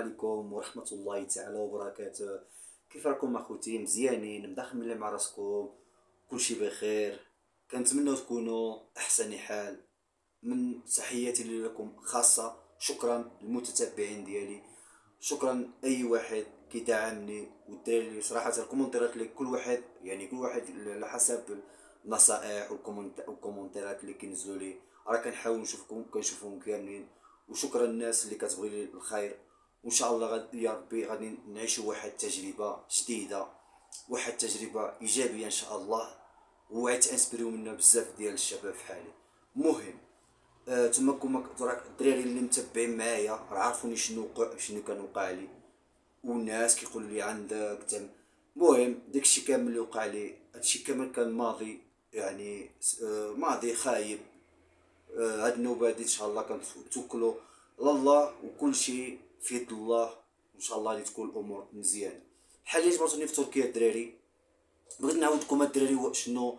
عليكم ورحمة الله تعالى وبركاته. كيف راكم اخوتي؟ مزيانين؟ مداخلين مع راسكم؟ كلشي بخير؟ كنتمنى تكونوا احسن حال. من تحياتي لكم خاصة، شكرا للمتتبعين ديالي، شكرا اي واحد كيدعمني والدراري اللي صراحة الكومنتيرات اللي كل واحد كل واحد على حسب النصائح والكومنتيرات اللي كينزلوا لي، راه كنحاول كنشوفهم كاملين. وشكرا الناس اللي كتبغي لي الخير. وان شاء الله غادي يا ربي غادي نعيشوا واحد التجربه جديده، واحد التجربه ايجابيه ان شاء الله، وعيت تانسبريو منها بزاف ديال الشباب في حالي. المهم تما راك الدراري اللي متبعين معايا راه عارفوني شنو كان وقع لي، والناس كيقولوا لي عندك تم. المهم داكشي كامل اللي وقع لي، هادشي كامل كان ماضي، ماضي خايب. هاد النوبه هادي ان شاء الله كنتوكلوا على الله وكل شيء في يد الله، وان شاء الله غادي تكون الامور مزيانه. حاليا جبرتوني في تركيا الدراري، بغيت نعاود لكم الدراري شنو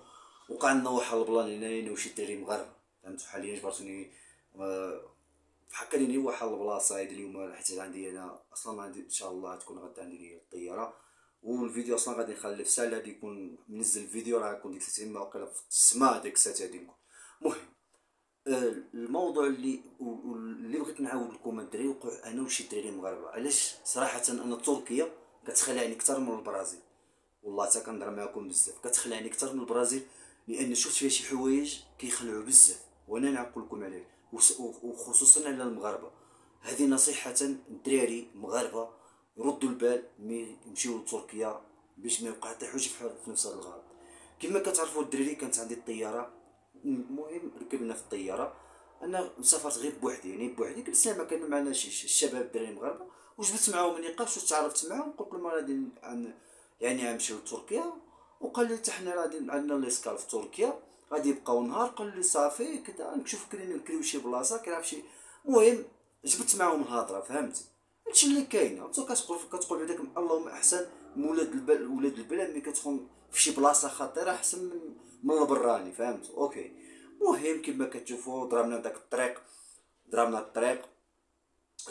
وقع لنا واحد البلان هنايا وشي دراري مغاربه. فهمتوا؟ حاليا جبرتوني بحال لي واحد البلاصه هادي اليوم، حيت عندي انا اصلا عندي ان شاء الله تكون غدا عندي ليا الطياره، والفيديو اصلا غادي نخلي في الساعه اللي يكون منزل الفيديو راه غيكون ديك الساعه واقيلا في السما ديك الساعه هادي. المهم الموضوع اللي بغيت نعاود لكم الدراري وقع انا وشي دراري مغاربه. علاش؟ صراحه انا تركيا كتخلعني اكثر من البرازيل، والله حتى كنهضر معاكم بزاف كتخلعني اكثر من البرازيل، لان شفت فيها شي حوايج كيخلعوا بزاف، وانا نعقل لكم عليه. وخصوصا على المغاربه. هذه نصيحه الدراري المغاربه يردوا البال ملي يمشيو لتركيا باش ما يوقع حتى حاجه في نفس هذا الغلط. كما كتعرفوا الدراري كانت عندي الطياره. المهم ركبنا في الطياره، انا سافرت غير بوحدي، بوحدي جلسنا ما كان معنا شي الشباب الدراري المغاربه، وجبت معاهم نقاش وتعرفت معاهم. قلت لهم غادي غنمشيو لتركيا، وقال لي حتى حنا غادي عندنا ليسكال في تركيا غادي يبقاو نهار. قال لي صافي كذا نشوف نكريو شي بلاصه كنعرف شي. المهم جبت معاهم الهضره، فهمتي؟ هادشي اللي كاين. انت كتقول بعداك اللهم احسن ولاد البلاد ملي كتكون في شي بلاصه خطيره احسن من البراني، فهمت؟ اوكي. المهم كما كتشوفوا ضربنا الطريق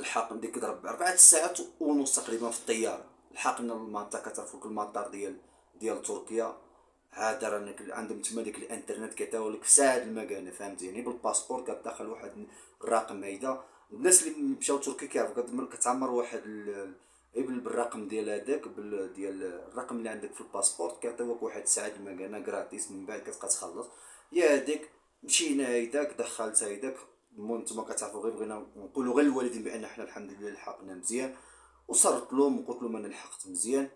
لحق ديك 4 ساعات ونص تقريبا في الطياره. لحقنا المنطقه، كتعرفوا المطار ديال تركيا. عاد رانا عندهم تما ديك الانترنت كيعطيولك في ساعه المكانه، فهمتي؟ يعني بالباسبور كتدخل واحد الرقم. هيدا الناس اللي مشاو تركيا كيعرفوا كتعمر واحد بالرقم ديال هذاك ديال الرقم اللي عندك في الباسبور، كيعطيوك واحد ساعه المكانه غراتيس. من بعد كتبقى تخلص يا هذيك. مشينا هيداك دخلت هيداك. المهم نتوما كتعرفوا غير بغينا نقولوا غير للوالدين بان حنا الحمد لله لحقنا مزيان، وصرت لهم وقلت لهم انا لحقت مزيان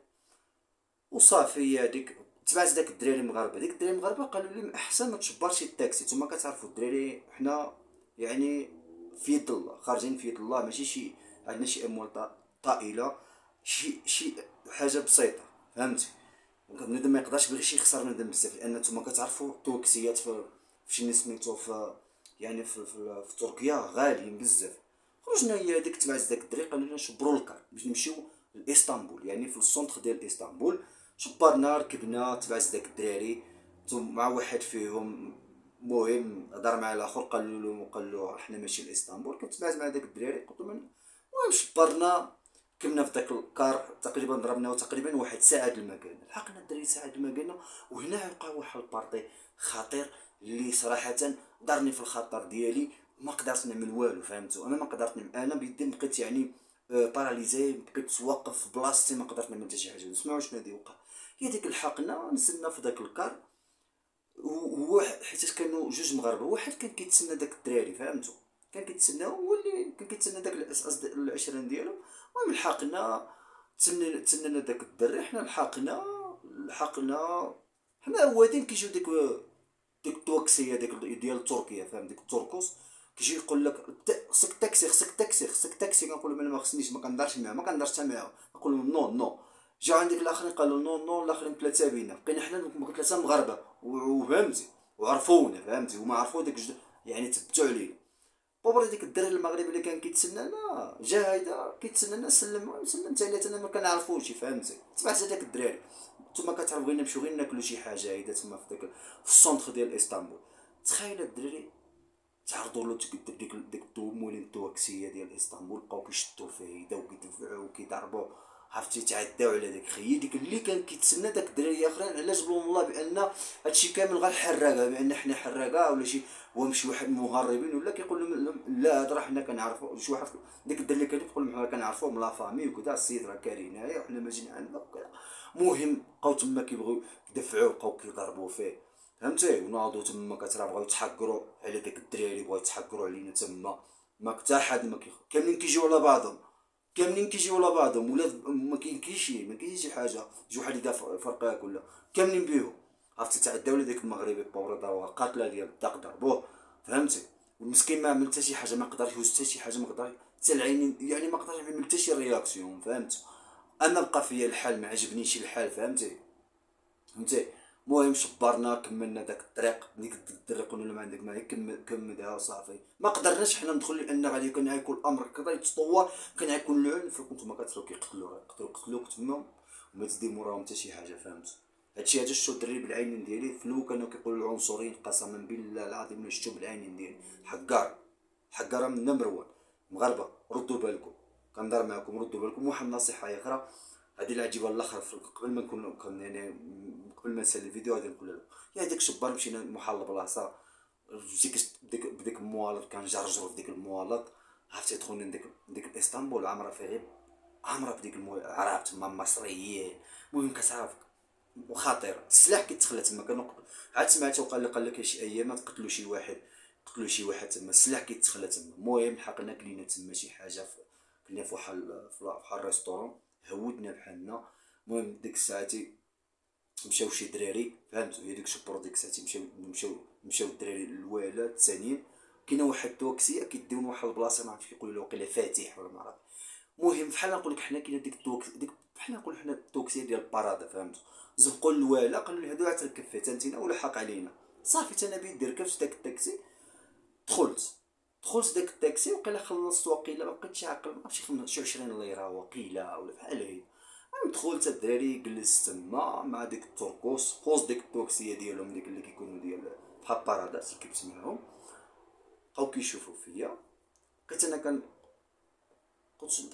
وصافي. هذيك تبعت داك الدراري المغاربه، قالوا لي من احسن ما تشبرش شي التاكسي. نتوما كتعرفوا الدراري حنا في يد الله، خارجين في يد الله، ماشي شي عندنا شي اموال طائله، شي حاجه بسيطه، فهمتي؟ بنادم ما يقدرش بغي شي يخسر بنادم بزاف، لان نتوما كتعرفوا التوكسيات في شنو سميتو في في تركيا غاليين بزاف. خرجنا هي هذيك تبعت داك الدري قالوا لنا شبروا الكار باش نمشيو لاسطنبول، في السونتر ديال اسطنبول. شبرنا ركبنا تبعت داك الدراري مع واحد فيهم. المهم هضر مع الاخر قال له حنا ماشي لاسطنبول. كنت مع داك الدراري قلت لهم المهم شبرنا كنا في داك الكار تقريبا ضربناه تقريبا واحد ساعه المكان. لحقنا الدراري ساعه المكان، وهنا وقع واحد البارطي خطير اللي صراحه دارني في الخطر ديالي. ما قدرت نعمل والو، فهمتوا؟ انا ما قدرت نعمل، انا بيدي بقيت باراليزي، بقيت واقف في بلاصتي، ما قدرت نعمل حتى شي حاجه. سمعوا شنو غادي يوقع. هي ديك لحقنا نزلنا في داك الكار، حيت كانوا جوج مغاربه، واحد كان كيتسنى داك الدراري، فهمتوا؟ كان كيتسناو، هو اللي كان كيتسنى داك الاس العشرين ديالو. المهم لحقنا تسنانا داك الدري. حنا لحقنا حنا وادين كيجيو ديك التوكسيه ديال تركيا، فاهم؟ ديك التركوس كيجي يقول لك خصك تاكسي. كنقول انا ما خصنيش، ما كنهضرش حتى معاهم. نقول لهم نو. جاو عندك الاخرين قالوا نو. الاخرين 3 بينا، بقينا حنا 3 مغاربه وفهمتي وعرفونا، فهمتي؟ وما عرفوا داك تبتوا علينا. بابا ديك الدري المغربي اللي كان كيتسنانا جا هيدا كيتسنانا، سلمت عليه انا ما كنعرفوش، فهمتي؟ تبعت هذاك الدراري. نتوما كتعرفوا بغينا نمشيو غير ناكلو شي حاجه هيدا تما في السونتر ديال اسطنبول. تخيل الدراري تعرضوا له تكذب ديك الدومولين التواكسيه ديال اسطنبول، بقاو كيشدو فيه يدا وكيدفعوه وكيضربوه، عرفتي تعداو على داك خيي ديك اللي كان كيتسنى داك الدراري اخرين. علاش بلوم الله بان هادشي كامل غنحرقها بان حنا حراقه ولا شي، هو شي واحد مهربين ولا كيقول لهم لا هذا راه حنا كنعرفو شي واحد ديك الدراري اللي كيقول لهم حنا كنعرفوه من لا فامي وكذا، السيد راه كاري هنايا وحنا ما جينا عندنا وكذا. المهم بقاو تما كيبغيو يدفعوه، بقاو كيضربوا فيه فهمتي، وناضوا تما كترا بغاو يتحقروا على داك الدراري، بغاو يتحقروا علينا تما. ما حتى حد ما كاملين كيجيو على بعضهم، كاملين كيجيو على بعضهم، ولا ما كاينش شي حاجه شي واحد يدافع فرقاك ولا كاملين بيهم. عرفتي تعداو لداك المغربي بورا داو قاتله ديال الدق ضربوه فهمتي، والمسكين ما عمل حتى شي حاجه، ما قدر يهز حتى شي حاجه، ما قدر حتى العينين يعني ما قدرش يعمل حتى شي رياكسيون فهمت. انا بقى فيا الحال، ما عجبنيش الحال فهمتي. المهم شبرنا كملنا داك الطريق، ديك الدري قلنا له ما عندك معايا كملها وصافي. ما قدرناش حنا ندخل لان غادي كان غيكون الامر كذا يتطور، كان غيكون العنف، كنتو كتراو كيقتلوك تما وما تدير موراهم حتى شي حاجه فهمت. هادشي هذا شفتو الدري بالعينين ديالي، فلو كانوا كيقولوا العنصريين قسما بالله العظيم الا شفتو بالعينين ديالي. حقاره من نمبر 1. مغاربه ردوا بالكم، كنضر معكم ردوا بالكم. واحد النصيحه اخرى هادي اللي عجيبها الاخر قبل ما نكون يعني قبل ما نسال الفيديو غادي نقول له يا ديك الشبار مشينا محل البلاصه بديك الموالط كنجرجرو في ديك الموالط، عرفتي دخلنا ديك اسطنبول عامره فيها غير عامره بديك عراب تما مصريين. المهم كتعرف وخطيره، السلاح كيتخلى تما. كانوا عاد سمعت وقال لك شي ايامات قتلوا شي واحد تما، السلاح كيتخلى تما. المهم لحقنا كلينا تما شي حاجه كلينا في واحد الريستورون، هودنا بحالنا. المهم ديك الساعتي مشاو شي دراري فهمتوا، هي ديك شبرو ديك الساعتي مشاو الدراري الاولاد الثانيين. كاينه واحد التوكسيه كيديو واحد البلاصه ما عرفتش كيقولوا له وقيله فاتح ولا ما عرفت. المهم بحال نقول لك حنا كاينه ديك ديك بحال نقول حنا التوكسيه ديال البارادا فهمتوا. زبقوا الوالا قالوا لي هادو تركب فيه تانتينا ولا حق علينا صافي. انا بيدي ركبت داك التاكسي، دخلت داك التاكسي وقيلا خلصت، وقيلا ما بقيتش عاقل، ما عرفتش شي 20 ليره وقيلا ولا بحال هيك. دخلت الدراري جلست تما مع ديك التركوس فوز ديك التوكسيه ديالهم ديك اللي كيكونوا ديال بحال باراداس ركبت معاهم. بقاو كيشوفوا فيا، بقيت انا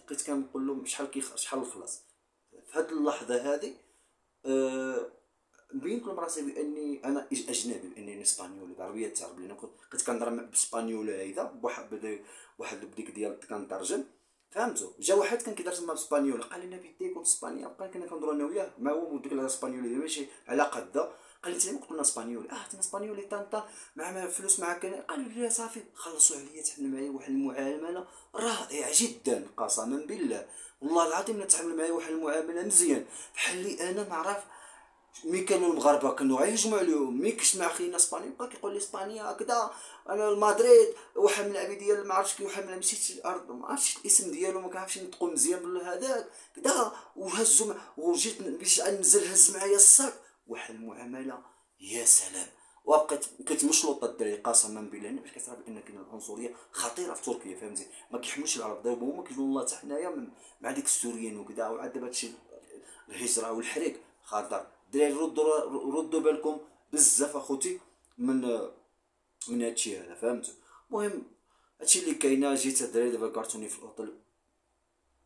بقيت كنقول لهم شحال الخلاص. في هاد اللحظه هذه بينت لهم راسي باني انا اجنبي، باني اسبانيولي بعربيه تعرب، لان كنت كنهضر بالاسبانيول هيدا بواحد بديك ديال كنترجم فهمتوا. جا واحد كان كيترجم بالاسبانيول قال لي بدي كنت اسبانيا، بقى كنا كنهضروا انا وياه ما هو وديك الاسبانيولي ماشي علاقه دا. قال لي انت ما قلنا اسبانيولي انت اسبانيولي طنطا مع فلوس معاك. قالوا لي صافي خلصوا عليا، تعمل معايا واحد المعامله رائعه جدا قسما بالله والله العظيم. تعمل معايا واحد المعامله مزيان بحال اللي انا ما عرف. مي كانوا المغاربه كانوا غيهجموا عليهم، مي كسمع خينا اسبانيا بقى كيقول لي اسبانيا هكذا انا المدريد واحد من اللاعبين ديال ما عرفتش كي واحد من مشيت الارض ما عرفتش الاسم ديالو ما كنعرفش نطقو مزيان ولا هذاك كذا، وهزوا وجيت باش ننزل هز معايا الصاك واحد المعامله يا سلام. وبقيت كنت مشلوطه الدراري قسما بالله باش كتعرف ان كاين العنصريه خطيره في تركيا فهمتي. ما كيحملوش العرب دابا هما كيجيو والله حتى حنايا مع ديك السوريين وكذا. وعاد دابا هادشي الهجره والحريق خطر. الدراري ردوا بالكم بزاف اخوتي من هادشي هذا فهمتوا. المهم هادشي اللي كاينه. جيت الدراري دابا كارتوني في الاوطل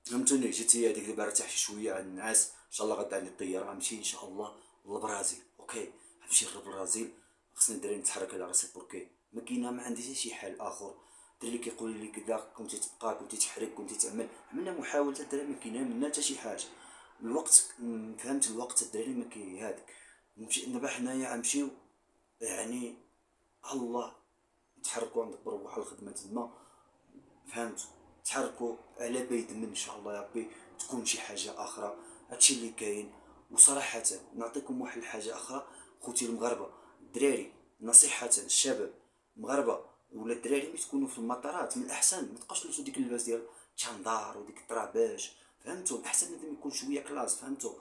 فهمتوني، جيت هي هذيك دابا ارتاح شويه عند النعاس ان شاء الله غدا عندي الطياره غنمشي ان شاء الله للبرازيل. اوكي غنمشي للبرازيل، خصني الدراري نتحرك على راسي بركي ما كاينه ما عندي حتى شي حل اخر. الدراري كيقولوا لي كذا كنتي تبقى كنتي تحرك كنتي تعمل، عملنا محاولة الدراري ما كاينه منا حتى شي حاجه. الوقت فهمت الوقت الدراري ما كي هذاك نمشي دابا حنايا غنمشيو يعني الله نتحركوا ندبروا واحد الخدمه تما فهمت. تحركوا على بيد من ان شاء الله يا ربي تكون شي حاجه اخرى. هادشي اللي كاين. وصراحه نعطيكم واحد الحاجه اخرى خوتي المغاربه الدراري، نصيحه الشباب المغاربه ولا الدراري ملي تكونوا في المطارات من الاحسن ما تبقاوش تلبسوا ديك اللباس ديال تشاندار وديك الطراباش فهمتوا. الاحسن لازم يكون شويه كلاس فهمتوا،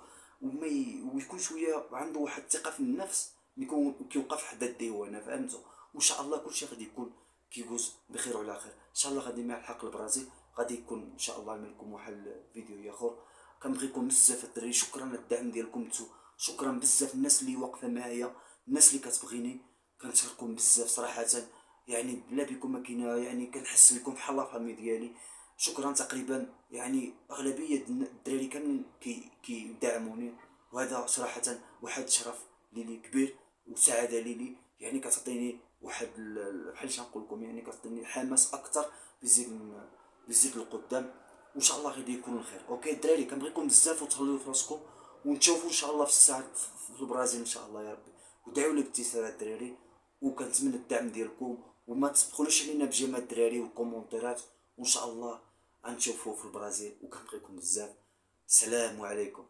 ويكون شويه عنده واحد الثقه في النفس، يكون كيوقف حدا الديوانه فهمتوا. وان شاء الله كلشي غادي يكون كيجوز بخير وعلى خير ان شاء الله. غادي مع الحق البرازيل غادي يكون ان شاء الله نعمل لكم واحد الفيديو اخر. كنبغيكم بزاف الدراري، شكرا على الدعم ديالكم نتو، شكرا بزاف الناس اللي واقفه معايا، الناس اللي كتبغيني كنشكركم بزاف صراحه. يعني بلا بكم ما كاينه، يعني كنحس بكم بحال لا فامي ديالي. شكرا. تقريبا يعني اغلبيه الدراري كاملين كيدعموني، وهذا صراحه واحد الشرف لي كبير وسعاده لي، يعني كتعطيني واحد بحال نقول لكم، يعني كتعطيني حماس اكثر بزيد القدام. وان شاء الله غادي يكون الخير. اوكي الدراري كنبغيكم بزاف وتهلاو في راسكم، ونشوفوا ان شاء الله في الساعه في البرازيل ان شاء الله يا ربي. ودعوا لي بابتسامه الدراري، وكنتمنى الدعم ديالكم، وما تبخلوش علينا بجمع الدراري والكومونتيرات، وان شاء الله غنشوفوا في البرازيل. وكنبغيكم بزاف. السلام عليكم.